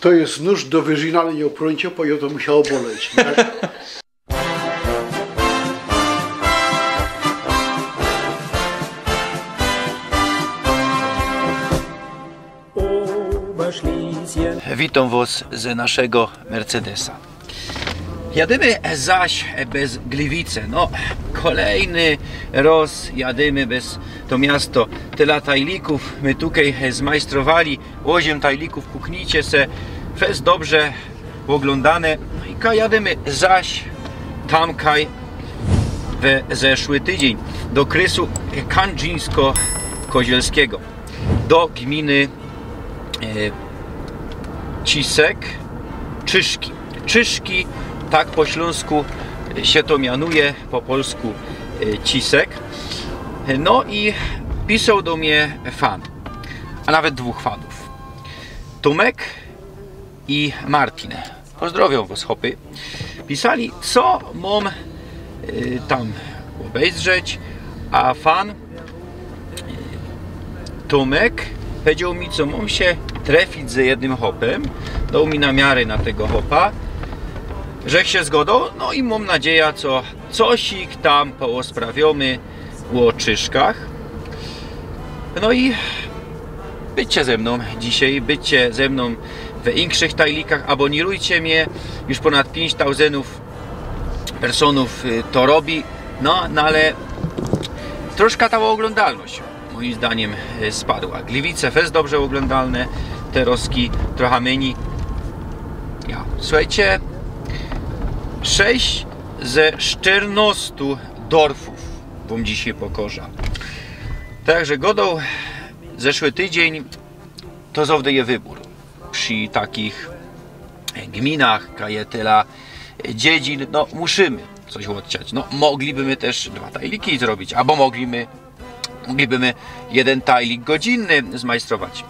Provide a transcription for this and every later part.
To jest nóż do wyżynania prącia, bo ja to musiało boleć. Witam Was z naszego Mercedesa. Jadymy zaś bez Gliwice. No, kolejny raz jadymy bez to miasto. Tyle tajlików my tutaj zmajstrowali. 8 tajlików, puknijcie se. Wszystko dobrze oglądane. No i kaj jadymy zaś tamkaj we zeszły tydzień do krysu Kędzińsko-Kozielskiego, do gminy Cisek, Czyszki. Czyszki, tak po śląsku się to mianuje, po polsku Cisek. No i pisał do mnie fan, a nawet dwóch fanów. Tomek i Martin. Pozdrowią was, chopy. Pisali, co mam tam obejrzeć, a fan Tomek powiedział mi, co mam się trafić z jednym hopem. Dał mi namiary na tego hopa, że się zgodą. No i mam nadzieję, co cosik tam poosprawiamy o Czyszkach. No i bycie ze mną dzisiaj, bycie ze mną w większych tajlikach. Abonirujcie mnie, już ponad 5000 personów to robi. No ale troszkę ta oglądalność moim zdaniem spadła. Gliwice fest dobrze oglądalne, te roski trochę mniej. Ja, słuchajcie, 6 ze 14 dorfów wam dzisiaj pokorza. Także godą zeszły tydzień to zawsze wybór. Przy takich gminach, kajetela, dziedzin, no musimy coś odciąć. No moglibyśmy też 2 tajliki zrobić, albo moglibyśmy jeden tajlik godzinny zmajstrować.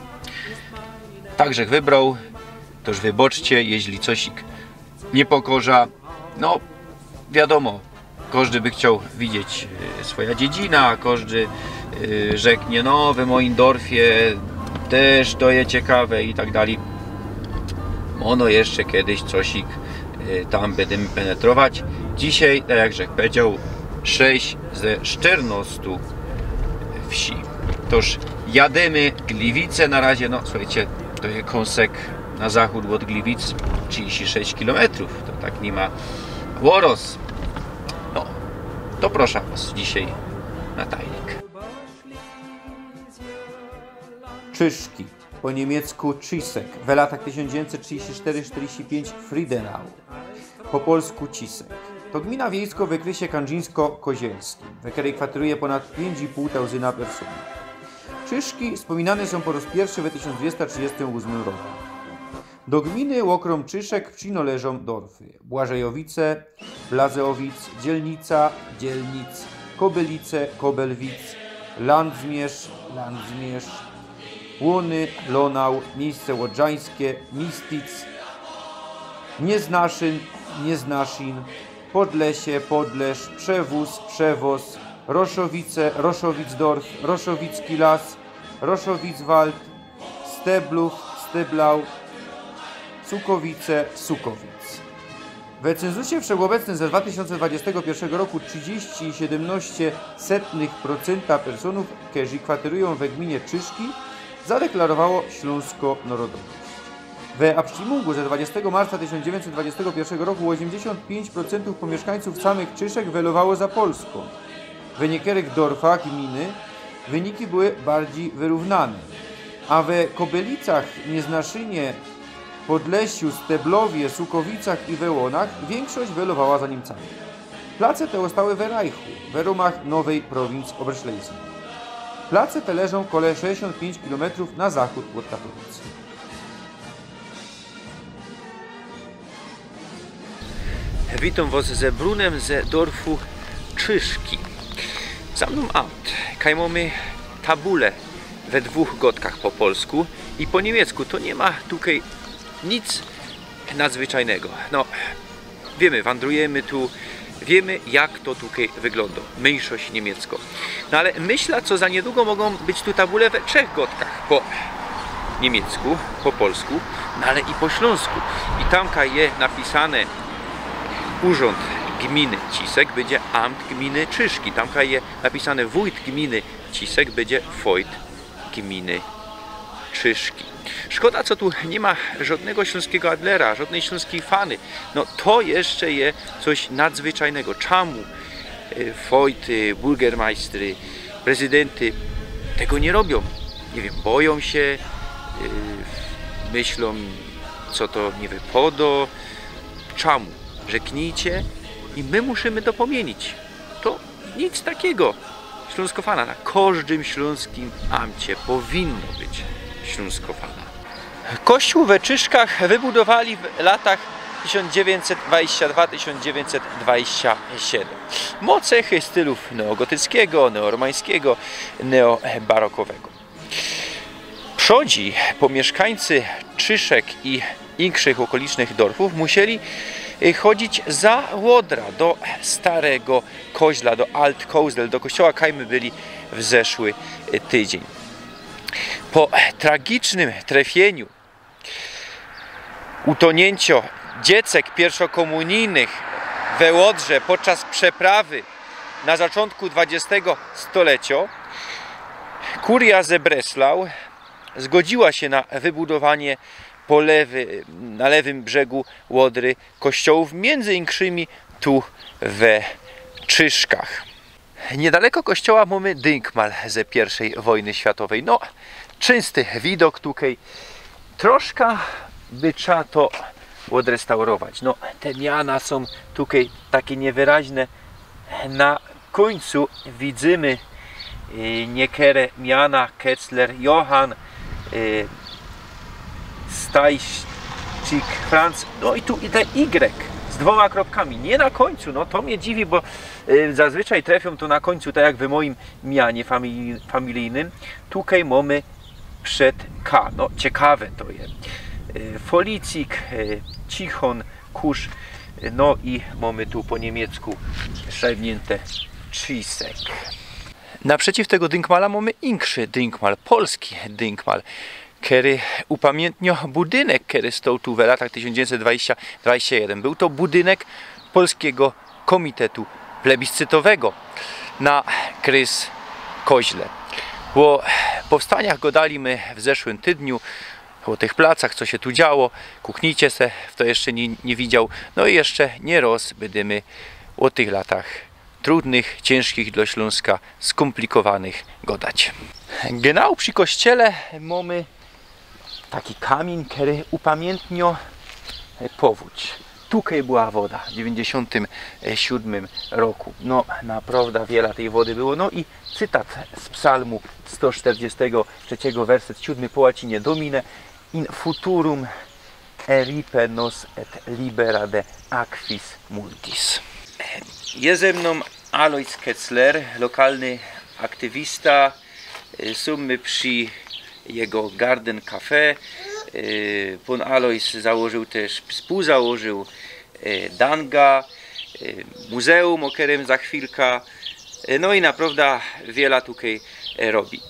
Także wybrał, toż wyboczcie, jeśli cosik nie pokorza. No wiadomo, każdy by chciał widzieć swoja dziedzina, każdy rzeknie, no w moim dorfie też to jest ciekawe i tak dalej. Ono jeszcze kiedyś cosik tam będziemy penetrować. Dzisiaj, tak jak Rzek powiedział, 6 ze 14 wsi. Toż jadymy Gliwice na razie, no słuchajcie, to jest kąsek na zachód od Gliwic 36 km, to tak nie ma łoros. No, to proszę was dzisiaj na tajnik. Czyszki, po niemiecku Cisek, w latach 1934-45 Friedenau, po polsku Cisek. To gmina wiejska w okresie kędzińsko-kozielskim, w której kwateruje ponad 5500 personów. Czyszki wspominane są po raz pierwszy w 1238 roku. Do gminy okrom Czyszek przynależą dorfy Błażejowice, Blazeowic, Dzielnica, Dzielnic, Kobylice, Kobelwic, Landzmierz, Łony, Lonał, miejsce łodżańskie, Mistic, Nieznaszyn, Nieznaszin, Podlesie, Podlesz, Przewóz, Przewoz, Roszowice, Roszowicdorf, Roszowicki Las, Roszowicwald, Steblów, Steblau, Sukowice, Sukowic. W cenzusie wszechobecnym ze 2021 roku 30,17% personów, którzy kwaterują we gminie Czyszki, zadeklarowało śląsko-narodowość. W Abstimmung ze 20 marca 1921 roku 85% pomieszkańców samych Czyszek welowało za Polską. W niektórych dorfach gminy wyniki były bardziej wyrównane, a w Kobylicach, Nieznaszynie, Podlesiu, Steblowie, Sukowicach i Wełonach większość welowała za Niemcami. Place te zostały w Reichu, w ramach nowej prowincji Oberschlesien. Place te leżą kole 65 km na zachód od Katowic. Witam was ze Brunem z dorfu Czyszki. Za mną aut. Kaj mamy tabulę we 2 gotkach po polsku i po niemiecku. To nie ma tutaj nic nadzwyczajnego. No, wiemy, wandrujemy tu, wiemy jak to tutaj wygląda. Mniejszość niemiecko. No ale myślę, co za niedługo mogą być tu tabule we 3 gotkach, bo niemiecku, po polsku, no ale i po śląsku. I tamka je napisane Urząd Gminy Cisek będzie Amt Gminy Czyszki. Tamka je napisane Wójt Gminy Cisek będzie Wójt Gminy Czyszki. Szkoda, co tu nie ma żadnego śląskiego Adlera, żadnej śląskiej fany. No to jeszcze jest coś nadzwyczajnego. Czemu wójty, burgermajstry, prezydenty tego nie robią? Nie wiem, boją się, myślą, co to nie wypodo. Czemu? Rzeknijcie i my musimy to pomienić. To nic takiego. Śląskofana na każdym śląskim amcie powinno być śląskofana. Kościół we Czyszkach wybudowali w latach 1922-1927. Ma cechy stylów neogotyckiego, neoromańskiego, neobarokowego. Przodzi pomieszkańcy Czyszek i innych okolicznych dorfów musieli chodzić za Łodra do Starego Koźla, do Alt Kozel, do kościoła Kajmy byli w zeszły tydzień. Po tragicznym trafieniu, utonięciu dziecek pierwszokomunijnych we Łodrze podczas przeprawy na początku XX stulecia, kuria ze Breslau zgodziła się na wybudowanie na lewym brzegu Łodry kościołów, między innymi tu we Czyszkach. Niedaleko kościoła mamy dynkmal ze I wojny światowej. No, czysty widok tutaj. Troszkę by trzeba to odrestaurować. No, te miana są tutaj takie niewyraźne. Na końcu widzimy niektóre miana Ketzler, Johann, Stajczyk, Franz, no i tu i te Y z 2 kropkami, nie na końcu, no to mnie dziwi, bo zazwyczaj trafią to na końcu, tak jak w moim mianie familijnym. Tutaj mamy przed K, no ciekawe to jest. Folicik, Cichon, Kusz, no i mamy tu po niemiecku szewnięte Cisek. Naprzeciw tego dynkmala mamy inszy dynkmal, polski dynkmal, który upamiętnia budynek, który stał tu w latach 1920-21. Był to budynek Polskiego Komitetu Plebiscytowego na Krys Koźle. O powstaniach gadaliśmy w zeszłym tygodniu, o tych placach, co się tu działo. Kuchnijcie se, kto jeszcze nie widział. No i jeszcze nie raz będziemy o tych latach trudnych, ciężkich dla Śląska, skomplikowanych gadać. Genau przy kościele mamy taki kamień, który upamiętnia powódź. Tutaj była woda w 1997 roku. No naprawdę wiele tej wody było. No i cytat z psalmu 143, werset 7 po łacinie: Domine in futurum eripe nos et libera de aquis multis. Jest ze mną Alois Ketzler, lokalny aktywista. Są my przy jego Garden Cafe. Pan Alois założył też, współzałożył Danga, muzeum, o którym za chwilkę. No i naprawdę wiele tutaj robi.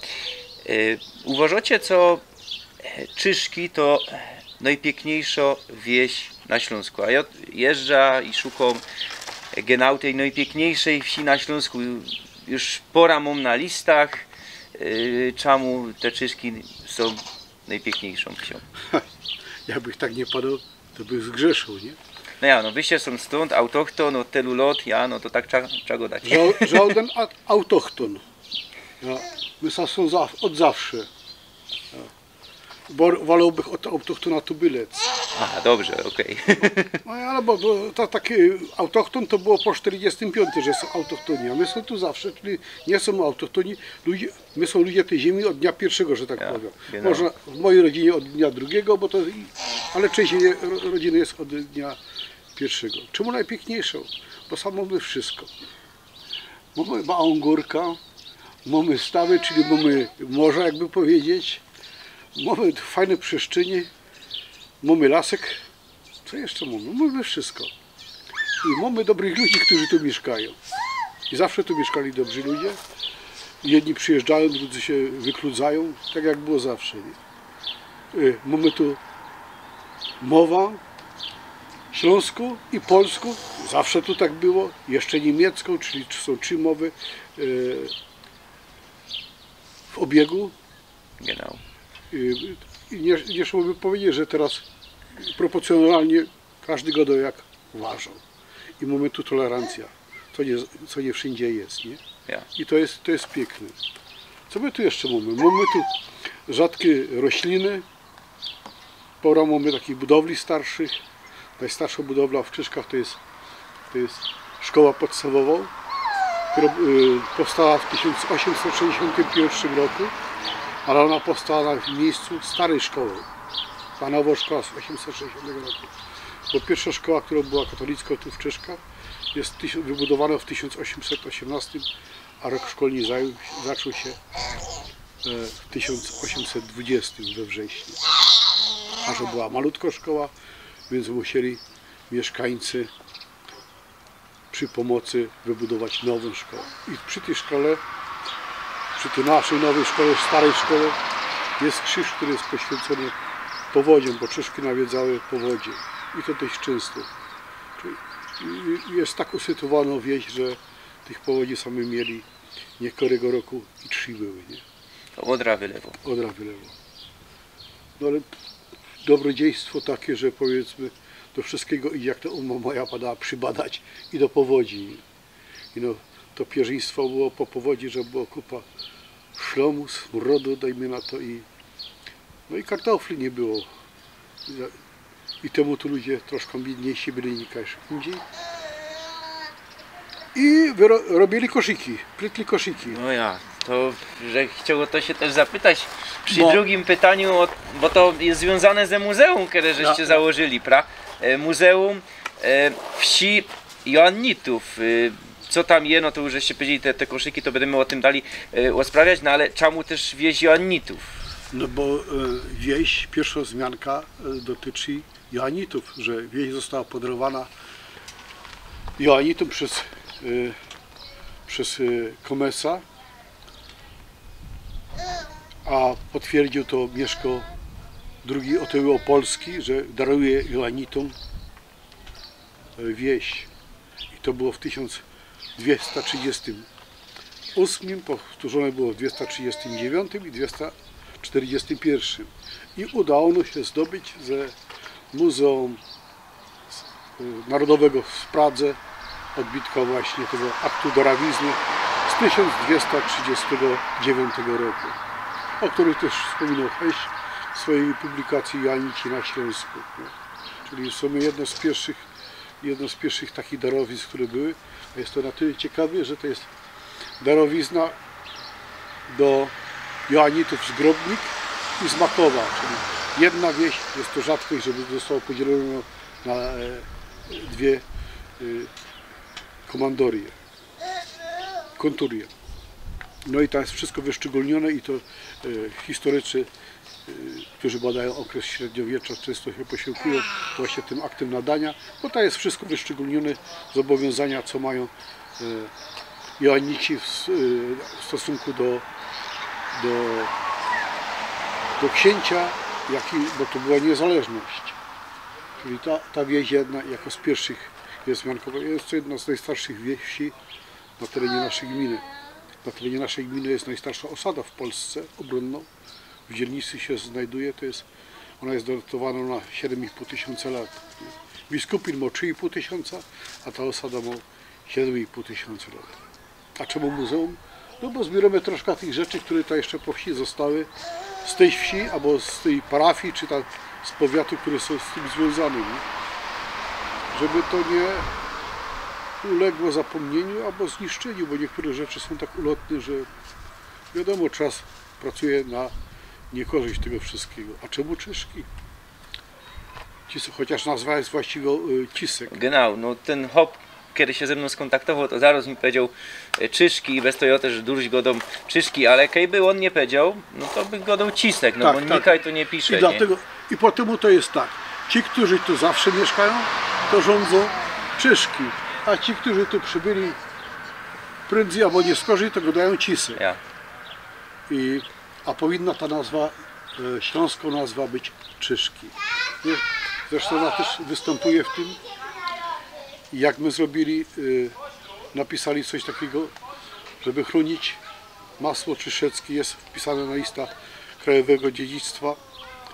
Uważacie, co Czyszki to najpiękniejsza wieś na Śląsku. A ja jeżdżę i szukam genau tej najpiękniejszej wsi na Śląsku. Już pora mam na listach, czemu te Czyszki są najpiękniejszą wsią. Jakbych tak nie padał, to bych zgrzeszył, nie? No ja, no wyście są stąd, autochton, od tylu lat, ja, no to tak trzeba dać. Żaden autochton. Ja, my są od zawsze. Ja. Bo wolałbym od autochtona tubylec. Aha, dobrze, okej. No ale bo to taki autochton to było po 45, że są autochtoni, a my są tu zawsze, czyli nie są autochtoni, ludzie, my są ludzie tej ziemi od dnia pierwszego, że tak powiem. Genau. Można w mojej rodzinie od dnia drugiego, bo to, ale część rodziny jest od dnia pierwszego. Czemu najpiękniejszą? Bo sam mamy wszystko. Mamy Małągórka, mamy stawy, czyli mamy morze, jakby powiedzieć. Mamy fajne przestrzenie, mamy lasek, co jeszcze mamy? Mamy wszystko. I mamy dobrych ludzi, którzy tu mieszkają. I zawsze tu mieszkali dobrzy ludzie. Jedni przyjeżdżają, drudzy się wykludzają, tak jak było zawsze. Nie? mamy tu mowa śląską i polską, zawsze tu tak było, jeszcze niemiecką, czyli są 3 mowy w obiegu. Genau. I nie trzeba powiedzieć, że teraz proporcjonalnie każdy godo jak uważał. I mamy tu tolerancję, co nie wszędzie jest, nie? Ja. I to jest piękne. Co my tu jeszcze mamy? Mamy tu rzadkie rośliny. Pora mamy takich budowli starszych. Najstarsza budowla w Czyżkach to jest szkoła podstawowa, która powstała w 1861 roku, ale ona powstała w miejscu starej szkoły. Ta nowa szkoła z 1860 roku. Bo pierwsza szkoła, która była katolicka tu w Czyżkach, jest wybudowana w 1818, a rok szkolny zaczął się w 1820 we wrześniu. A że była malutka szkoła, więc musieli mieszkańcy przy pomocy wybudować nową szkołę. I przy tej szkole, przy tej naszej nowej szkole, starej szkole, jest krzyż, który jest poświęcony powodziom, bo Czyżki nawiedzały powodzie. I to dość często. Czyli jest tak usytuowana wieś, że tych powodzi sami mieli nie którego roku i 3 były, nie? Odra wylewo. Odra wylewo. No ale dobrodziejstwo takie, że powiedzmy do wszystkiego i jak to moja padała przybadać i do powodzi. I no, to pierwszeństwo było po powodzi, że było kupa szlomu, smrodu, dajmy na to no i kartofli nie było. I temu tu ludzie troszkę biedniejsi byli niż indziej. I robili koszyki, pletli koszyki. No ja, to że chciał to się też zapytać przy drugim pytaniu, bo to jest związane ze muzeum, które żeście założyli, Muzeum Wsi Joannitów. Co tam je, no to już żeście powiedzieli, te koszyki, to będziemy o tym dali rozprawiać, no ale czemu też wieś Joannitów? No bo wieś, pierwsza wzmianka dotyczy Joannitów, że wieś została podarowana Joannitom przez Komesa, a potwierdził to Mieszko II Otyły Opolski, że daruje Joannitom wieś. I to było w 1238, powtórzone było w 239 i 241. I udało się zdobyć ze Muzeum Narodowego w Pradze odbitka właśnie tego aktu darawizny z 1239 roku, o którym też wspominał Heś w swojej publikacji Joannici na Śląsku. Czyli w sumie jedno z pierwszych takich darowizn, które były. A jest to na tyle ciekawe, że to jest darowizna do Joannitów z Grobnik i z Makowa, czyli jedna wieś, jest to rzadkość, żeby zostało podzielone na 2 konturie. No i to jest wszystko wyszczególnione i to historycy, którzy badają okres średniowiecza, często się posiłkują właśnie tym aktem nadania, bo to jest wszystko wyszczególnione zobowiązania, co mają Joannici w stosunku do księcia, bo to była niezależność. Czyli ta wieś jedna jako z pierwszych jest wzmiankowa. Jest to jedna z najstarszych wsi na terenie naszej gminy. Na terenie naszej gminy jest najstarsza osada w Polsce obronna. W dzielnicy się znajduje, ona jest datowana na 7,5 tysiąca lat. Biskupin ma 3,5 tysiąca, a ta osada ma 7,5 tysiąca lat. A czemu muzeum? No bo zbieramy troszkę tych rzeczy, które tutaj jeszcze po wsi zostały z tej wsi, albo z tej parafii, czy tam z powiatu, które są z tym związane. Nie? Żeby to nie uległo zapomnieniu albo zniszczeniu, bo niektóre rzeczy są tak ulotne, że wiadomo, czas pracuje na niekorzyść tego wszystkiego. A czemu Czyżki? Chociaż nazwa jest właściwie Cisek. Genau, no ten hop, kiedy się ze mną skontaktował, to zaraz mi powiedział Czyżki i bez tego też durść godą Czyżki, ale kiedy on nie powiedział, no to by godą Cisek, no tak, bo nikaj to nie pisze. I po temu to jest tak, ci, którzy tu zawsze mieszkają, to rządzą Czyżki, a ci, którzy tu przybyli prędzej albo nie skorzy, to gadają Cisek. Ja. A powinna ta nazwa śląską nazwa być Czyszki. Nie? Zresztą ona też występuje w tym, jak my zrobili, napisali coś takiego, żeby chronić masło czyszeckie, jest wpisane na listę Krajowego Dziedzictwa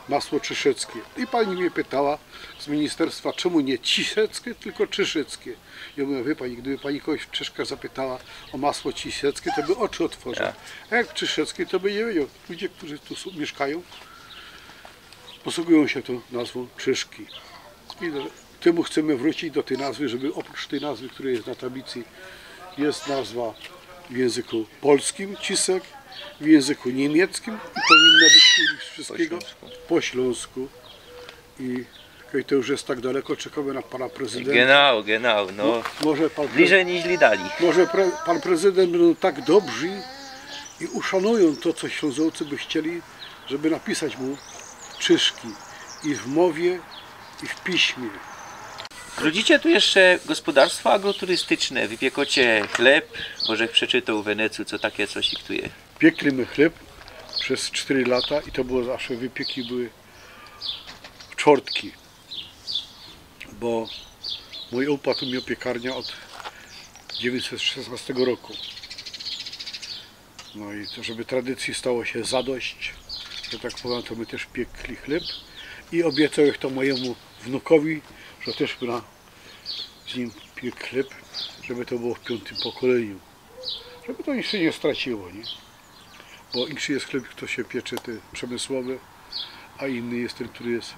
masło czyszeckie. I pani mnie pytała z ministerstwa, czemu nie ciszeckie, tylko czyszeckie. Ja mówię, wie pani, gdyby pani kogoś w Czyszkach zapytała o masło ciszeckie, to by oczy otworzył. A jak czyszeckie, to by nie wiedział. Ludzie, którzy tu mieszkają, posługują się tą nazwą Czyszki. I temu chcemy wrócić do tej nazwy, żeby oprócz tej nazwy, która jest na tablicy, jest nazwa w języku polskim Cisek, w języku niemieckim i powinno być wszystkiego po śląsku. I to już jest tak daleko, czekamy na pana prezydenta. Genau, no. Może pan, Bliżej niż dali. może pan prezydent będą tak dobrzy i uszanują to, co Ślązołcy by chcieli, żeby napisać mu Czyszki i w mowie, i w piśmie. Rodzicie tu jeszcze gospodarstwo agroturystyczne, wypiekocie chleb, może przeczytał w Wenecji, co takie coś diktuje. Piekliśmy chleb przez 4 lata i to było zawsze, wypieki były w czwartki, bo mój opa tu miał piekarnia od 1916 roku. No i to, żeby tradycji stało się zadość, że tak powiem, to my też piekli chleb i obiecał ich to mojemu wnukowi, że też z nim piekł chleb, żeby to było w 5. pokoleniu. Żeby to nic się nie straciło, nie? Bo inny jest chleb, kto się piecze, te przemysłowe, a inny jest ten, który jest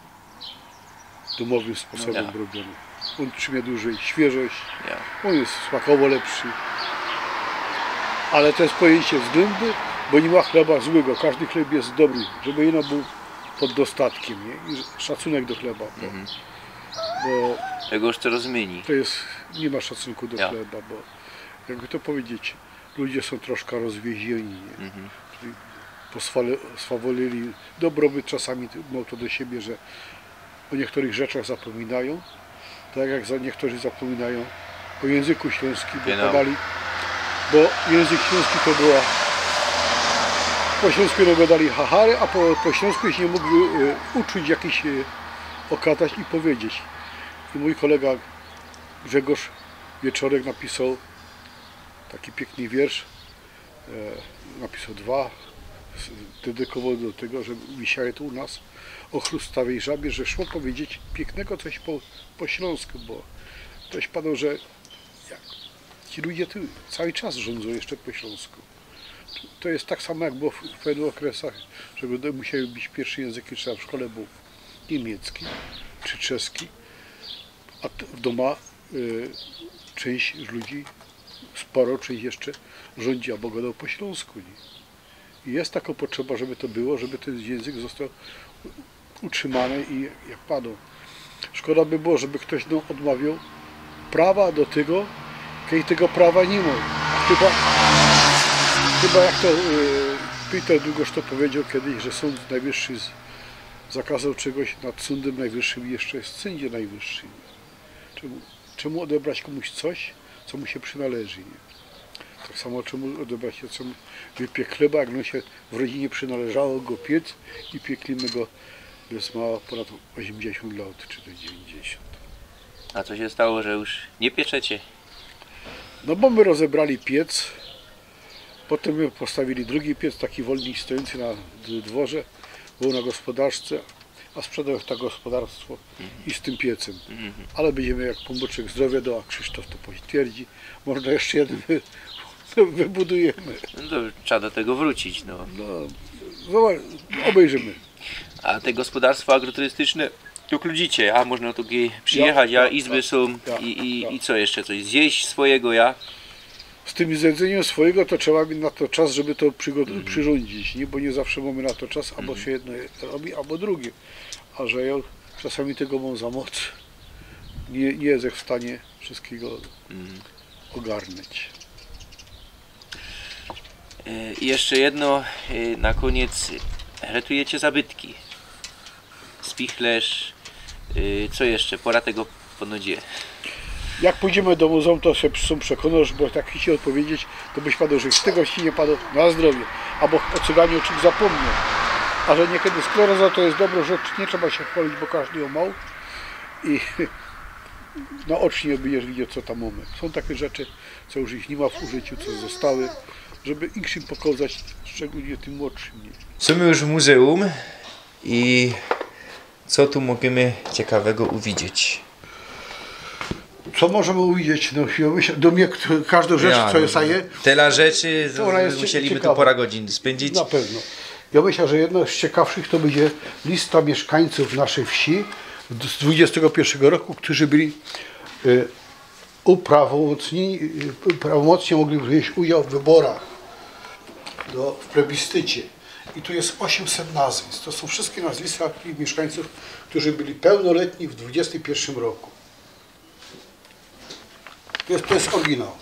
domowym sposobem robiony. On trzyma dłużej świeżość, on jest smakowo lepszy. Ale to jest pojęcie względne, bo nie ma chleba złego. Każdy chleb jest dobry, żeby jeno był pod dostatkiem, nie? I szacunek do chleba. Bo Tego już to rozmieni. to jest, nie ma szacunku do chleba, bo jakby to powiedzieć, ludzie są troszkę rozwiezieni, nie? Czyli poswawolili dobrobyt, czasami ma to do siebie, że o niektórych rzeczach zapominają, tak jak niektórzy zapominają o języku śląskim, bo język śląski to była, po śląsku gadali hahary, a po śląsku się nie mógł uczyć jakiś okazać i powiedzieć. I mój kolega Grzegorz Wieczorek napisał taki piękny wiersz, napisał 2, dedykował do tego, że wisiały tu u nas o chrustawej żabie, że szło powiedzieć pięknego coś po śląsku, bo ktoś padał, że ci ludzie tu cały czas rządzą jeszcze po śląsku. To jest tak samo jak było w pewnych okresach, żeby musiały być pierwszy język, trzeba w szkole był niemiecki czy czeski, a w doma część ludzi, sporo część jeszcze rządzi albo gadał po śląsku. Nie? I jest taka potrzeba, żeby to było, żeby ten język został utrzymany i jak padł. Szkoda by było, żeby ktoś odmawiał prawa do tego, kiedy tego prawa nie ma. Chyba jak to Peter Długosz to powiedział kiedyś, że Sąd Najwyższy zakazał czegoś, nad Sądem Najwyższym jeszcze jest sędzia najwyższy. Czemu odebrać komuś coś, co mu się przynależy? Nie? Tak samo czemu odebrać się, co wypiek chleba, jak no się w rodzinie przynależało go piec i pieklimy go, jest ma ponad 80 lat, czy to 90. A co się stało, że już nie pieczecie? No bo my rozebrali piec, potem my postawili drugi piec, taki wolnik stojący na dworze, był na gospodarce, a sprzedał to gospodarstwo i z tym piecem. Ale będziemy jak pomboczek zdrowia do, a Krzysztof to potwierdzi, można jeszcze jeden wybudujemy. No to trzeba do tego wrócić. No. Obejrzymy. A te gospodarstwa agroturystyczne tu kludzicie, a można tu przyjechać, izby są i co jeszcze, coś zjeść swojego, Z tym jedzeniem swojego to trzeba mieć na to czas, żeby to przyrządzić, nie? Bo nie zawsze mamy na to czas, albo się jedno robi, albo drugie. A że ja czasami tego mam za moc, nie jestem w stanie wszystkiego ogarnąć. I jeszcze jedno na koniec, ratujecie zabytki. Spichlerz, co jeszcze? Pora tego ponodzie. Jak pójdziemy do muzeum, to się przekonasz, bo tak chciał odpowiedzieć, to byś padł, że z tego ci nie padł na zdrowie, albo o Cyganiu czymś zapomniał. A że niekiedy skleroza to jest dobra rzecz, nie trzeba się chwalić, bo każdy ją mał i naocznie będziesz widział, co tam mamy. Są takie rzeczy, co już ich nie ma w użyciu, co zostały, żeby innym pokazać, szczególnie tym młodszym. Nie? Są już w muzeum i co tu możemy ciekawego uwidzieć? Co możemy uwidzieć? No, do mnie każdą rzecz, co jest Tyle rzeczy, to ona jest musieliby ciekawa. tu pora godzin spędzić. Na pewno. Ja myślę, że jedno z ciekawszych to będzie lista mieszkańców naszej wsi z 21 roku, którzy byli prawomocnie mogli wziąć udział w wyborach w plebiscycie. I tu jest 800 nazwisk. To są wszystkie nazwiska tych mieszkańców, którzy byli pełnoletni w 21 roku. To jest oryginał.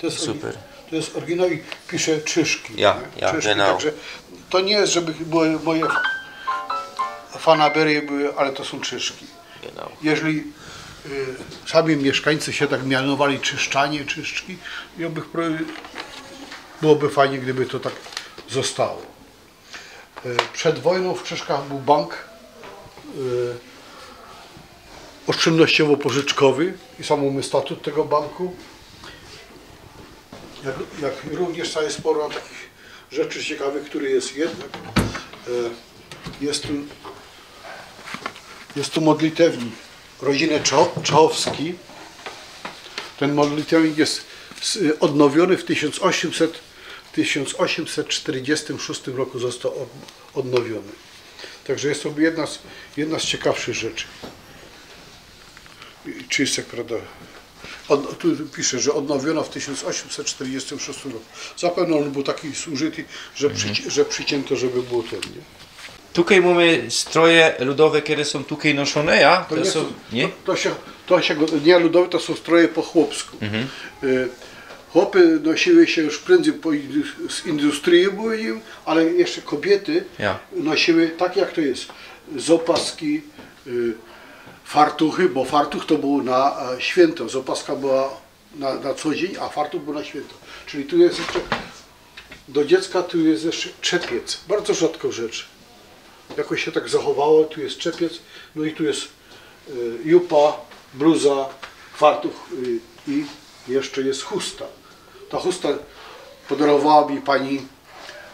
Super. To jest oryginał i pisze Czyszki. Ja, Czyszki, genau. także to nie jest, żeby były moje fanaberie były, ale to są Czyszki. Genau. Jeżeli sami mieszkańcy się tak mianowali Czyszczanie, Czyszczki, byłoby fajnie, gdyby to tak zostało. Przed wojną w Czyszkach był bank oszczędnościowo-pożyczkowy i sam mamy statut tego banku. Jak również całe sporo takich rzeczy ciekawych, które jest jednak. Jest tu modlitewnik rodziny Czachowski. Ten modlitewnik jest odnowiony w 1846 roku został odnowiony. Także jest to jedna z ciekawszych rzeczy. Czystek, prawda? Tu pisze, że odnowiono w 1846 roku. Zapewne on był taki zużyty, że przycięto, żeby było ten, nie? Tutaj mamy stroje ludowe, które są tutaj noszone, ja? To się nie ludowe, to są stroje po chłopsku. Chłopy nosiły się już prędzej z industrii, ale jeszcze kobiety nosiły tak, jak to jest. Z opaski, fartuchy, bo fartuch to było na święto, z opaska była na co dzień, a fartuch był na święto. Czyli tu jest jeszcze, do dziecka tu jest jeszcze czepiec, bardzo rzadko rzecz. Jakoś się tak zachowało, tu jest czepiec, no i tu jest jupa, bluza, fartuch i jeszcze jest chusta. Ta chusta podarowała mi pani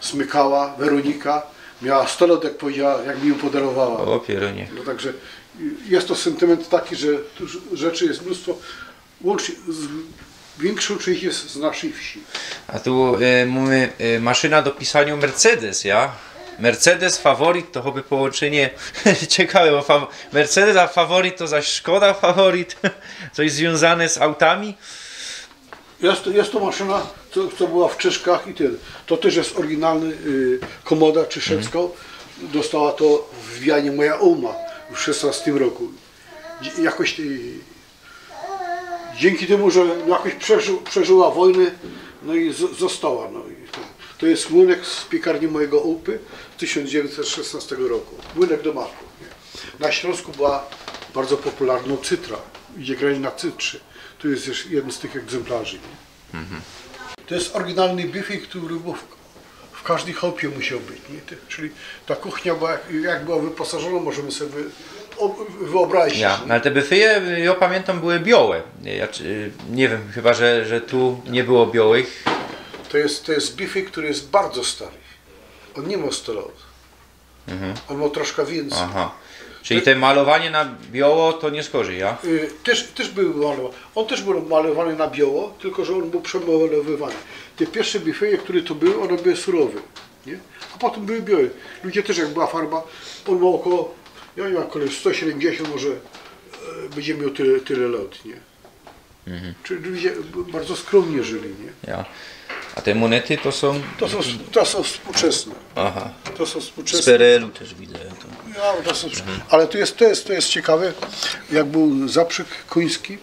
Smykała, Weronika, miała 100 lat, jak powiedziała, jak mi ją podarowała. O, pierunie. No także jest to sentyment taki, że tu rzeczy jest mnóstwo, łącznie większą część jest z naszej wsi. A tu mamy maszyna do pisania Mercedes, ja? Mercedes, faworit to chyba połączenie ciekawe, bo Mercedes a faworit to zaś Szkoda faworit, coś związane z autami. Jest to maszyna, co była w Czyszkach i tyle. To też jest oryginalny komoda Czyszewska. Dostała to w Wianie moja oma w 16 roku. Jakoś dzięki temu, że jakoś przeżyła wojnę, no i została. No i to jest młynek z piekarni mojego upy z 1916 roku. Młynek do maku. Na Śląsku była bardzo popularna cytra, gdzie grali na cytrze. Tu jest jeszcze jeden z tych egzemplarzy. To jest oryginalny bifik, który był w każdej chałupie musiał być. Nie? Czyli ta kuchnia była, jak była wyposażona, możemy sobie wyobrazić. Ja, ale te bify, ja pamiętam, były białe. Ja, nie wiem, chyba, że tu nie było białych. To jest bifik, który jest bardzo stary. On nie ma 100 lat. On ma troszkę więcej. Aha. Czyli te malowanie na biało to nie skorzy, ja? Też był malowany. On też był malowany na biało, tylko że on był przemalowywany. Te pierwsze bifeje, które to były, one były surowe. Nie? A potem były białe. Ludzie też, jak była farba, on ma około, ja nie wiem, około 170, może będzie miał tyle lat. Nie? Czyli ludzie bardzo skromnie żyli. Nie? Ja. A te monety to są? To są współczesne. Aha. To są współczesne. Z PRL-u też widzę. To. Ja, ale to jest ciekawe, jak był zaprzyk koński,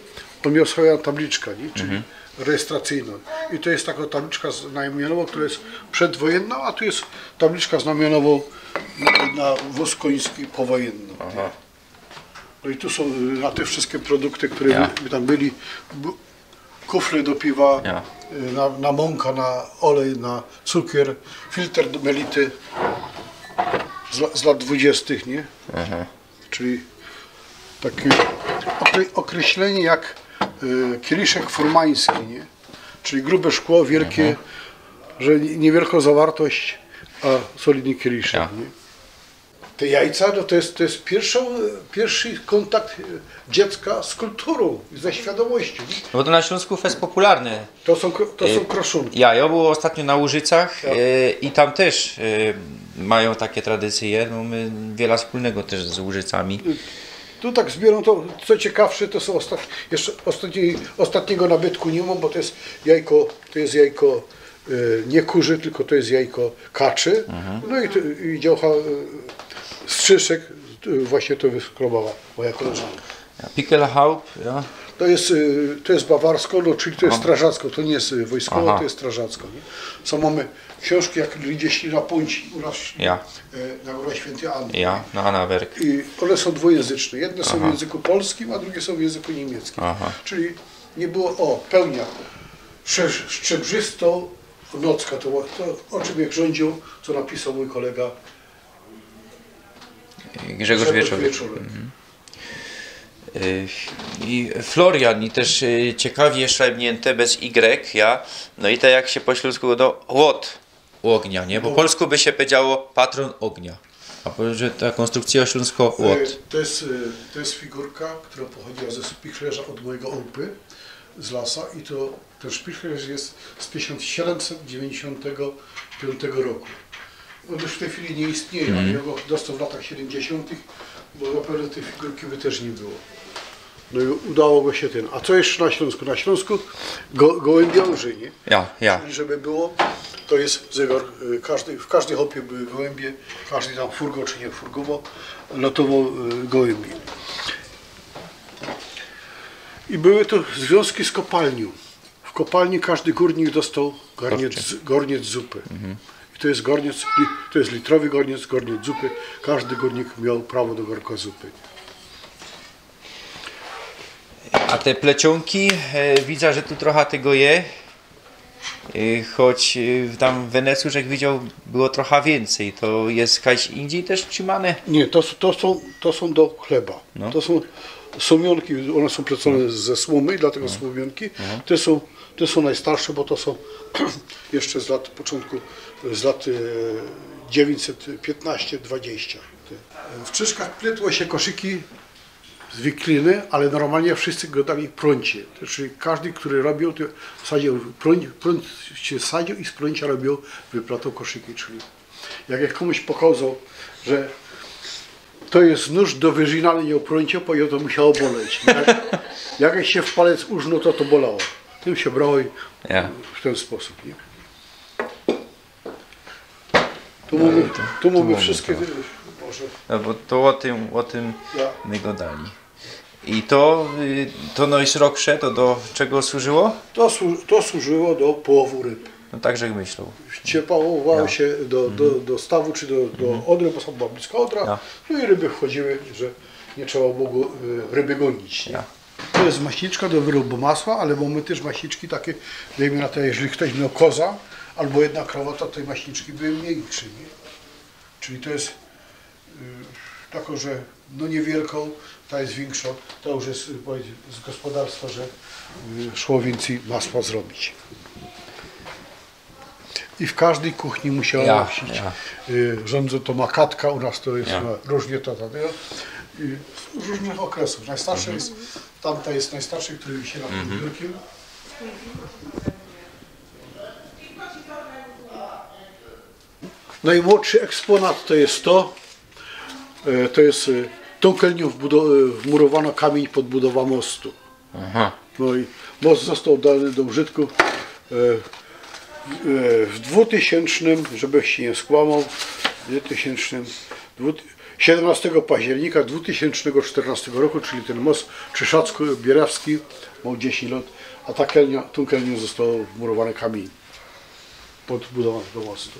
on miał swoją tabliczkę, nie? Czyli rejestracyjną. I to jest taka tabliczka znamionowa, która jest przedwojenna, a tu jest tabliczka znamionowa na wóz koński powojenny. Aha. No i tu są na te wszystkie produkty, które tam byli, kufry do piwa, na mąka, na olej, na cukier, filtr do melity, z lat 20., nie? Aha. Czyli takie określenie jak kieliszek furmański, nie? Czyli grube szkło, wielkie, że niewielką zawartość, a solidny kieliszek. Ja. Nie? Te jajca no to jest pierwszy kontakt dziecka z kulturą, ze świadomością. Nie? No bo to na Śląsku jest popularne. To są kroszunki. Ja było ostatnio na Łużycach i tam też mają takie tradycje. No my wiele wspólnego też z Łużycami. Tu tak zbieram to, co ciekawsze, to są jeszcze ostatniego nabytku nie mam, bo to jest jajko nie kurzy, tylko to jest jajko kaczy. No i działka strzyszek właśnie to wyskrobała moja koleżanka. Pickelhaupt, ja. To jest bawarsko, no, czyli to jest strażacko, to nie jest wojskowo, to jest strażacko. Nie? Co mamy książki jak Ludzie szli na Ponci u nas Ja. na Górze Świętej Anny. Ja, na Annaberg. I one są dwujęzyczne. Jedne są w języku polskim, a drugie są w języku niemieckim. Czyli nie było, pełnia szczebrzysto nocka, to o czym jak rządził, co napisał mój kolega Grzegorz Wieczorek. I Florian, i też ciekawie szlebnięte bez Y, ja. No i tak jak się po śląsku do łot ognia, nie? Po polsku by się powiedziało patron ognia. A że ta konstrukcja śląsko łot. To jest figurka, która pochodziła ze spichlerza od mojego opy z lasa i ten spichlerz jest z 1795 roku. On już w tej chwili nie istnieje, ale ja go dostał w latach 70., bo zapewne tej figurki by też nie było. No i udało go się ten. A co jeszcze na Śląsku? Na Śląsku gołębia łży, nie? Ja. Czyli żeby było, to jest zegar, w każdej hopie były gołębie, każdy tam furgo czy nie furgowo, lotowo gołębie. I były to związki z kopalnią. W kopalni każdy górnik dostał garniec zupy. I to jest to jest litrowy garniec zupy. Każdy górnik miał prawo do garnka zupy. A te plecionki, widzę, że tu trochę tego je. Choć tam w Wenecji, jak widział, było trochę więcej. To jest jakaś indziej też trzymane? Nie, to są do chleba. No. To są słomionki, one są plecone ze słomy, dlatego słomionki. Te są najstarsze, bo to są jeszcze z lat początku, z lat 915-20. W Czyżkach pletło się koszyki z wikliny, ale normalnie wszyscy go dali prącie. Czyli każdy, który robił, to sadził prąć się sadził i z prącia robił, wyplatał koszyki. Czyli jak komuś pokazał, że to jest nóż do wyżynania nie prącia, to musiało boleć. Jak się w palec użnął, to bolało. Tym się brało i w ten sposób. Nie? Tu mamy wszystkie. Może. No bo to o tym my go dali. I to no jest roksze, to do czego służyło? To służyło do połowu ryb. No tak, że myślał. Ciepłało się do stawu czy do odry, bo była blisko odra. No i ryby wchodziły, że nie trzeba było ryby gonić. Nie? To jest maśniczka do wyrobu masła, ale mamy też maśniczki takie, dajmy na to, jeżeli ktoś miał koza albo jedna krowa, to tej maśniczki były mniejsze. Nie? Czyli to jest taką, że no niewielką, ta jest większa, to już jest z gospodarstwa, że szło więcej masła zrobić. I w każdej kuchni musiała nosić. Rządzą to makatka, u nas to jest różnie to. Z różnych okresów. Najstarsza jest, tamta jest najstarsza, który wisi nad tym biurkiem. Najmłodszy eksponat to jest tunkelnią wmurowano kamień pod budowę mostu. No i most został dany do użytku w 2000, żeby się nie skłamał, 17 października 2014 roku, czyli ten most Czyszacko-Bierawski miał 10 lat, a ta tunkelnią został wmurowany kamień pod budową do mostu.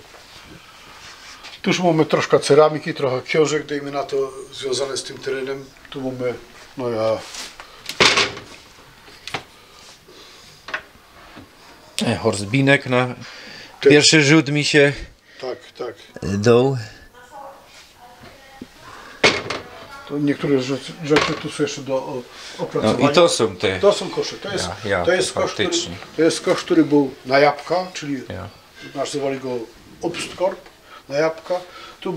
Tuż mamy troszkę ceramiki, trochę książek, dajmy na to, związane z tym terenem. Tu mamy, Horstbinek na pierwszy rzut mi się tak. dał. To niektóre rzeczy tu są jeszcze do opracowania. No i to są te. To są kosze. To jest kosz, który był na jabłka, czyli nazywali go obstkorb na jabłka. To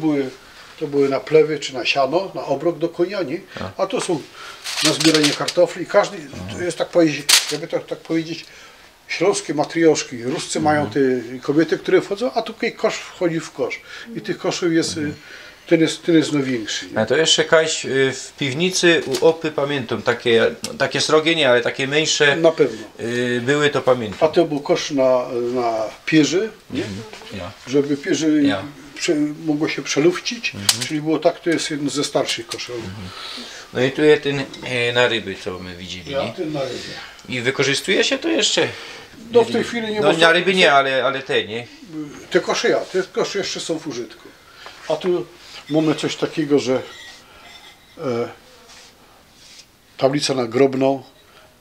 były na plewy czy na siano, na obrok do konia, nie? A to są na zbieranie kartofli. Każdy, to jest tak powiedzieć, jakby tak powiedzieć, śląskie matrioszki. Ruscy mają te kobiety, które wchodzą, a tutaj kosz wchodzi w kosz. I tych koszów jest, ten jest największy. A to jeszcze jakaś w piwnicy u Opy pamiętam, takie srogie nie, ale takie mniejsze Na pewno. były, to pamiętam. A to był kosz na pierzy, nie? Żeby pierzy mogło się przelufcić, czyli było tak, to jest jeden ze starszych koszy. No i tu jest ten na ryby, co my widzieli, nie? Ten na rybę. I wykorzystuje się to jeszcze? No w tej chwili nie No można. na ryby nie, ale te, nie? Te kosze jeszcze są w użytku. A tu mamy coś takiego, że tablica nagrobną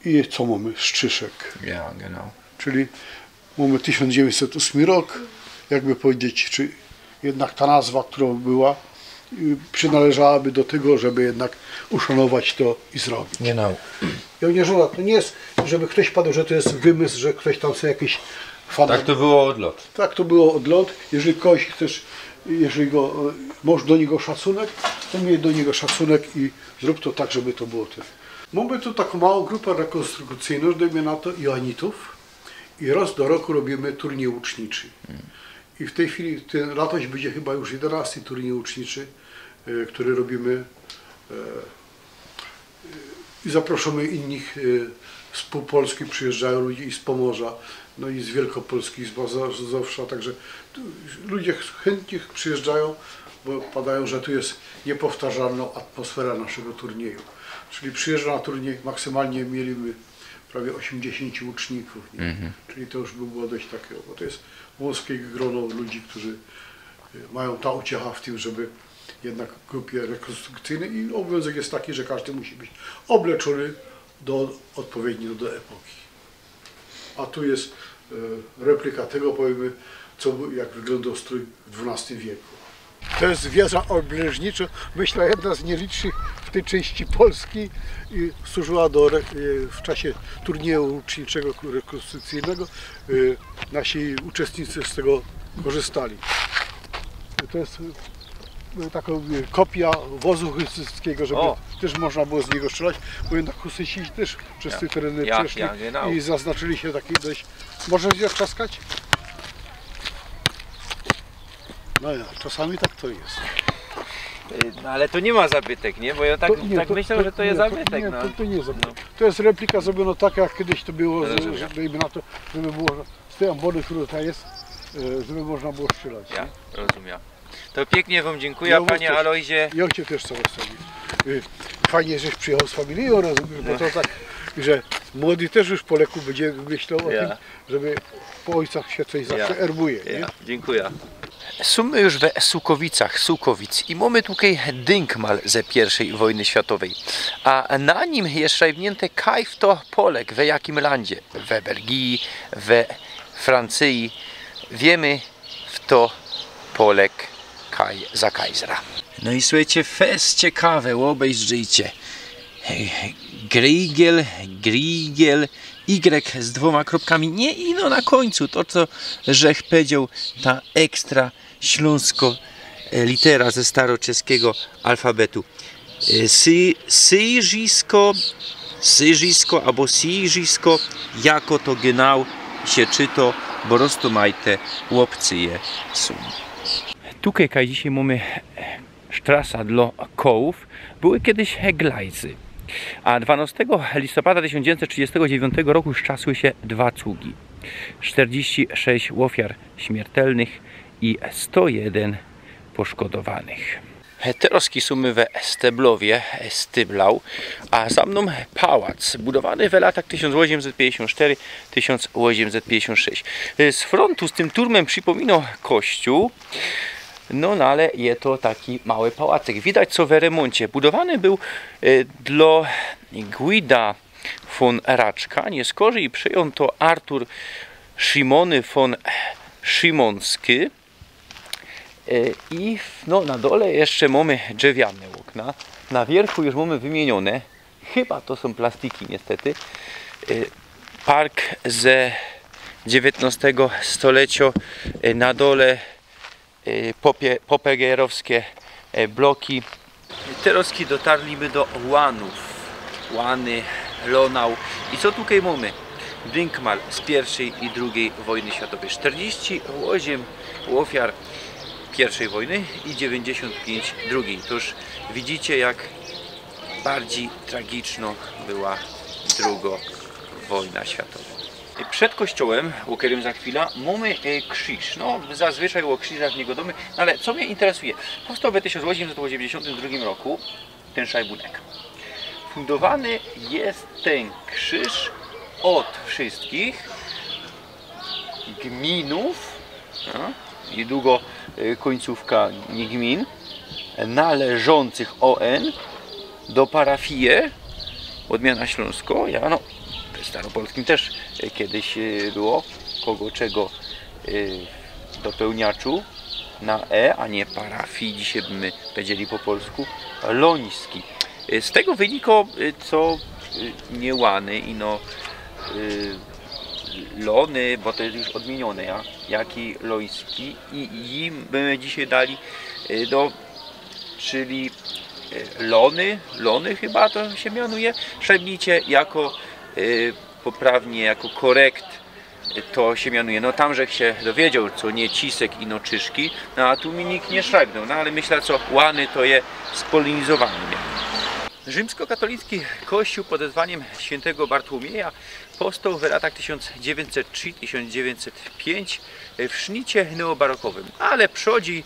i co mamy? Szczyszek. Ja, genau. Czyli mamy 1908 rok, jakby powiedzieć, czy jednak ta nazwa, którą była, przynależałaby do tego, żeby jednak uszanować to i zrobić. Genau. To nie jest, żeby ktoś padł, że to jest wymysł, że ktoś tam sobie jakiś fan. Tak to było odlot. Tak to było odlot. Jeżeli kogoś chcesz, masz do niego szacunek, to miej do niego szacunek i zrób to tak, żeby to było ten. Mamy tu taką małą grupę rekonstrukcyjną, dajmy na to Joannitów i raz do roku robimy turniej łuczniczy. I w tej chwili, ten latość będzie chyba już 11 turniej łuczniczy, który robimy i zapraszamy innych z Półpolski, przyjeżdżają ludzie i z Pomorza, no i z Wielkopolski, z Mazowsza, także ludzie chętnie przyjeżdżają, bo padają, że tu jest niepowtarzalna atmosfera naszego turnieju. Czyli przyjeżdża na turniej, maksymalnie mieliśmy prawie 80 łuczników, czyli to już by było dość takiego, bo to jest wąskie grono ludzi, którzy mają ta uciecha w tym, żeby jednak w grupie rekonstrukcyjnej i obowiązek jest taki, że każdy musi być obleczony odpowiednio do epoki. A tu jest replika tego, powiemy, jak wyglądał strój w XII wieku. To jest wieża obleżnicza, myślę jedna z nielicznych w tej części Polski i służyła w czasie turnieju łuczniczego rekonstrukcyjnego. Nasi uczestnicy z tego korzystali. To jest taka kopia wozu husyckiego, żeby też można było z niego strzelać, bo jednak Husyci też przez te tereny przeszli i zaznaczyli się taki dość... Możesz je trzaskać? No ja, czasami tak to jest. No ale to nie ma zabytek, nie? Bo ja tak myślę, że to jest zabytek. To nie jest zabytek. To jest replika zrobiona tak, jak kiedyś to było, żeby na to, żeby było z tej ambony, która tutaj jest, żeby można było strzelać. Ja rozumiem. To pięknie Wam dziękuję, Panie Alojzie. Ja Cię też chcę rozstawić. Fajnie, żeś przyjechał z familią, rozumiesz, bo to tak, że młody też już po leku będzie myślał o tym, żeby po ojcach się coś zawsze erbuje. Nie? Dziękuję. Są już we Sukowic i mamy tutaj dynkmal ze I wojny światowej. A na nim jest szajbnięte kajf to Polek, we jakim landzie? We Belgii, we Francji. Wiemy w to Polek za Kajzera. No i słuchajcie, fest ciekawe, obejrzyjcie. Grigel, Y z 2 kropkami, nie ino na końcu, to co żech powiedział, ta ekstra śląsko litera ze staroczeskiego alfabetu. Syżysko albo Siżysko, jako to genau się czyto, bo roztomajte łopcyje są. Tutaj, jak dzisiaj mamy sztrasa dla kołów, były kiedyś glajzy. A 12 listopada 1939 roku szczasły się 2 cugi. 46 ofiar śmiertelnych i 101 poszkodowanych. Teraz sumy we Steblowie, Styblał, a za mną pałac budowany w latach 1854-1856. Z frontu z tym turmem przypominał kościół. No ale jest to taki mały pałacek. Widać co w remoncie. Budowany był dla Guida von Raczka. Nie skorzy i przyjął to Artur Szymony von Szymonski. I no, na dole jeszcze mamy drzewiane okna. na wierchu już mamy wymienione, chyba to są plastiki niestety, park ze XIX stulecia, na dole popegierowskie bloki. Teraz dotarliśmy do Łanów, Łany, Lonau. I co tutaj mamy? Dynkmal z I i II wojny światowej. 48 ofiar I wojny i 95 II. To już widzicie, jak bardziej tragiczna była II wojna światowa. Przed kościołem, o którym za chwilę, mamy krzyż. No, zazwyczaj o krzyżach nie godamy, ale co mnie interesuje? Powstał w 1882 roku ten szajbunek. Fundowany jest ten krzyż od wszystkich gminów, niedługo końcówka nie gmin, należących ON do parafii Odmiana Śląsko. Ja, no, w staropolskim też kiedyś było kogo czego dopełniaczu na a nie parafii, dzisiaj byśmy powiedzieli po polsku loński. Z tego wynika, co nie Łany i no Lony, bo to jest już odmienione, jak i loński, i im my dzisiaj dali czyli Lony chyba to się mianuje. Szajbnicie jako poprawnie, jako korekt to się mianuje. No tam, że się dowiedział, co nie Cisek i no Czyszki, no a tu mi nikt nie szragnął, no ale myślę, co Łany to je spolinizowane. Rzymskokatolicki kościół pod wezwaniem świętego Bartłomieja powstał w latach 1903-1905 w sznicie neobarokowym, ale przodzi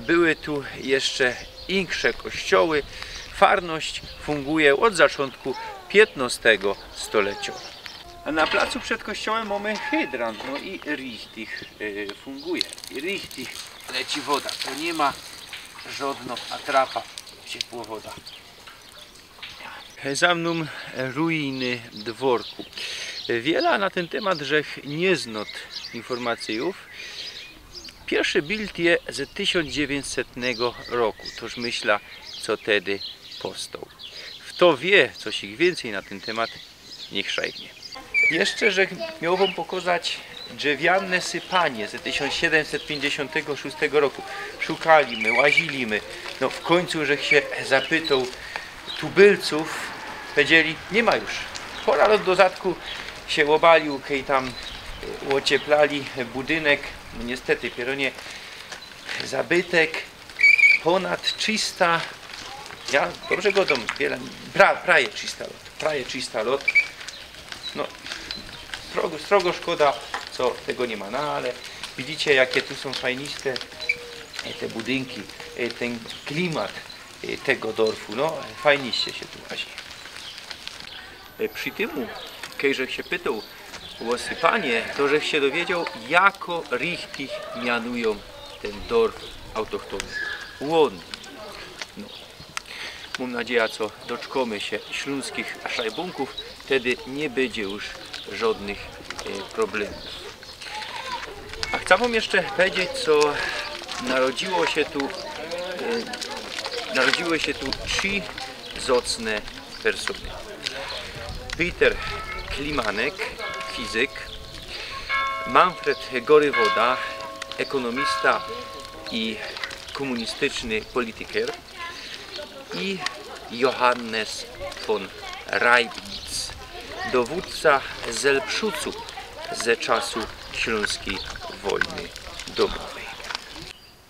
były tu jeszcze insze kościoły. Farność funguje od zaczątku XV stulecia. A na placu przed kościołem mamy hydrant, no i richtich funguje. I richtich leci woda, to nie ma żadna atrapa, ciepła woda. Za mną ruiny dworku. Wiele na ten temat, że nie znot informacyjów. Pierwszy bild je z 1900 roku, toż myślę, co wtedy powstał. Kto wie coś ich więcej na ten temat, niech szajbnie. Jeszcze, że miał wam pokazać drzewiane sypanie z 1756 roku. Szukaliśmy, łaziliśmy. No w końcu, że się zapytał tubylców, powiedzieli, nie ma już. Pora lot do zadku się obalił, kiedy tam ocieplali budynek. No niestety, pieronie zabytek ponad 300, ja dobrze go dom, prawie 300 lot. No, strogo szkoda, co tego nie ma, no ale widzicie, jakie tu są fajniste te budynki, ten klimat tego dorfu, no fajniście się tu łazi. Przy tym, kiedy się pytał o sypanie, to żech się dowiedział, jako richtig mianują ten dorf autochtony. Łon. No. Mam nadzieję, co doczkamy się śląskich szajbunków, wtedy nie będzie już żadnych problemów. A chcę wam jeszcze powiedzieć, co narodziły się tu trzy zacne persony. Peter Klimanek, fizyk, Manfred Gorywoda, ekonomista i komunistyczny polityker, i Johannes von Reibnitz, dowódca Zelpszucu ze czasu Śląskiej Wojny Domowej.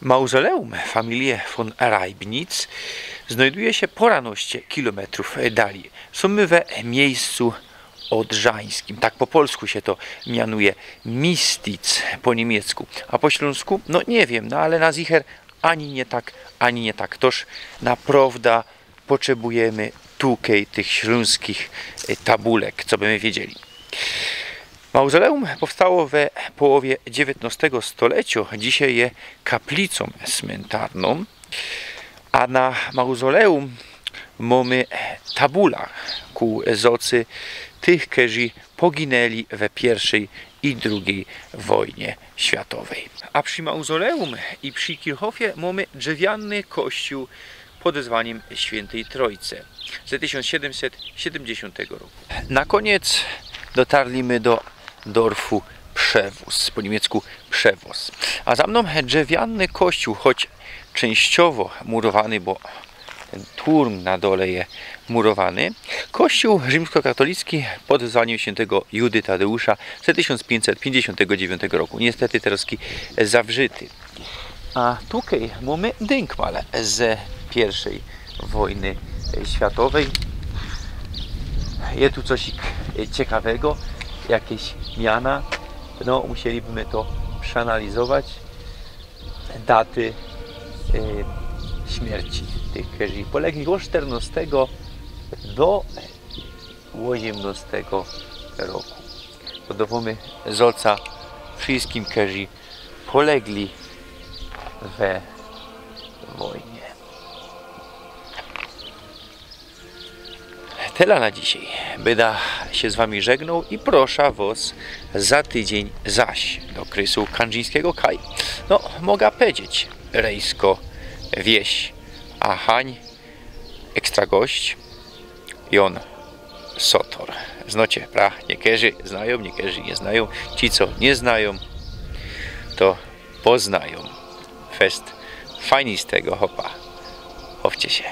Mauzoleum familii von Reibnitz znajduje się poranoście kilometrów dalej. Są my we miejscu odrzańskim. Tak po polsku się to mianuje Mistic po niemiecku. A po śląsku? No nie wiem, no ale na zicher ani nie tak. Toż naprawdę potrzebujemy tukej tych śląskich tabulek, co by my wiedzieli. Mauzoleum powstało we połowie XIX stulecia. Dzisiaj jest kaplicą cmentarną, a na mauzoleum mamy tabula ku zocy tych, którzy poginęli we I i II wojnie światowej. A przy mauzoleum i przy Kirchhofie mamy drzewiany kościół pod wezwaniem Świętej Trójcy z 1770 roku. Na koniec dotarliśmy do dorfu Przewóz, po niemiecku Przewóz. A za mną drzewiany kościół, choć częściowo murowany, bo ten turm na dole jest murowany. Kościół rzymskokatolicki pod wezwaniem świętego Judy Tadeusza z 1559 roku. Niestety teraz zawrzyty. A tutaj mamy dynkmal z I wojny światowej. Jest tu coś ciekawego, jakieś miana. No, musielibyśmy to przeanalizować. Daty śmierci tych, którzy polegli od 14 do 18 roku. Podawamy z ojca wszystkim, którzy polegli we wojnie. Tyle na dzisiaj. Będę się z wami żegnał i proszę was za tydzień zaś do krysu kandzińskiego kaj. No, mogę powiedzieć, rejsko wieś, a hań ekstra gość Jon Sotor. Znocie, pra, niektórzy znają, niektórzy nie znają. Ci, co nie znają, to poznają. Fest fajni z tego, hopa. Chowcie się.